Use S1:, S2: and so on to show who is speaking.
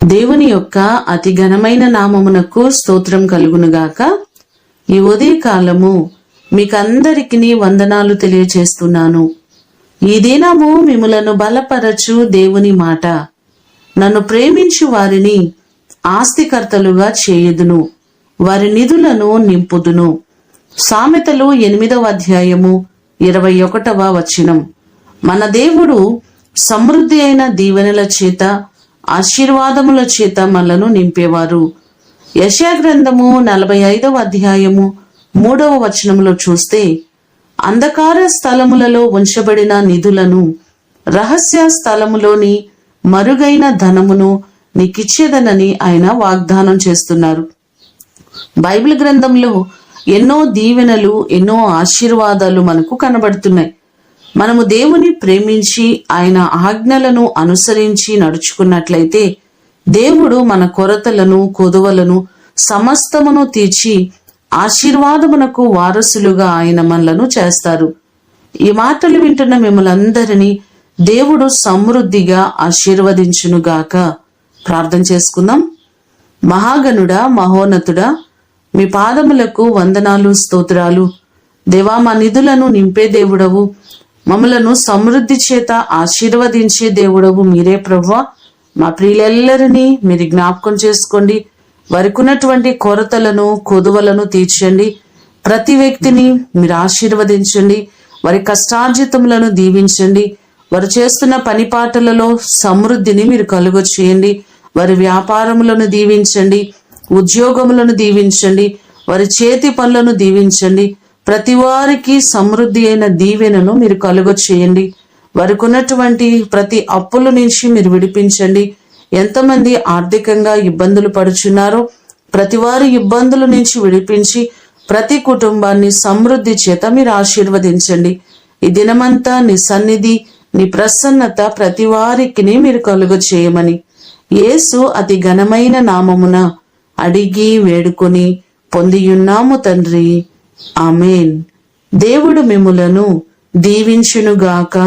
S1: దేవుని యొక్క అతి ఘనమైన నామమునకు స్తోత్రం కలుగునుగాక. ఈ ఉదయకాలము మీకందరికీ వందనాలు తెలియచేస్తున్నాను. ఈ దినము మిమ్ములను బలపరచు దేవుని మాట, నన్ను ప్రేమించు వారిని ఆస్తికర్తలుగా చేయుదును, వారి నిధులను నింపుదును. సామెతలు 8వ అధ్యాయము 21వ వచనం. మన దేవుడు సమృద్ధి అయిన దీవెనల చేత, ఆశీర్వాదముల చేత మనలను నింపేవారు. యెషయా గ్రంథము 45వ అధ్యాయము 3వ వచనములో చూస్తే, అంధకార స్థలములలో ఉంచబడిన నిధులను, రహస్య స్థలములోని మరుగైన ధనమును నీకిచ్చేదనని ఆయన వాగ్దానం చేస్తున్నారు. బైబిల్ గ్రంథంలో ఎన్నో దీవెనలు, ఎన్నో ఆశీర్వాదాలు మనకు కనబడుతున్నాయి. మనము దేవుని ప్రేమించి ఆయన ఆజ్ఞలను అనుసరించి నడుచుకున్నట్లయితే దేవుడు మన కొరతలను, కొదువలను సమస్తమును తీర్చి ఆశీర్వాదమునకు వారసులుగా ఆయన మనలను చేస్తారు. ఈ మాటలు వింటున్న మిమ్మల్ందరినీ దేవుడు సమృద్ధిగా ఆశీర్వదించునుగాక. ప్రార్థన చేసుకుందాం. మహాగణుడా, మహోన్నతుడా, మీ పాదములకు వందనాలు, స్తోత్రాలు. దేవా, మా నిధులను నింపే దేవుడవు, మమ్మలను సమృద్ధి చేత ఆశీర్వదించే దేవుడవు మీరే ప్రభువా. మా ప్రియులెల్లరినీ మీరు జ్ఞాపకం చేసుకోండి. వారికి ఉన్నటువంటి కొరతలను, కొదువలను తీర్చండి. ప్రతి వ్యక్తిని మీరు ఆశీర్వదించండి. వారి కష్టార్జితములను దీవించండి. వారు చేస్తున్న పనిపాటలలో సమృద్ధిని మీరు కలుగ చేయండి. వారి వ్యాపారములను దీవించండి, ఉద్యోగములను దీవించండి, వారి చేతి పనులను దీవించండి. ప్రతి వారికి సమృద్ధి అయిన దీవెనను మీరు కలుగ చేయండి. వారికి ఉన్నటువంటి ప్రతి అప్పుల నుంచి మీరు విడిపించండి. ఎంతమంది ఆర్థికంగా ఇబ్బందులు పడుచున్నారో ప్రతి వారి ఇబ్బందుల నుంచి విడిపించి ప్రతి కుటుంబాన్ని సమృద్ధి చేత మీరు ఆశీర్వదించండి. ఈ దినమంతా నీ సన్నిధి, నీ ప్రసన్నత ప్రతి వారికి మీరు కలుగ చేయమని యేసు అతి ఘనమైన నామమున అడిగి వేడుకొని పొందియున్నాము తండ్రి. ఆమేన్. దేవుడు మిమ్ములను దీవించునుగాక.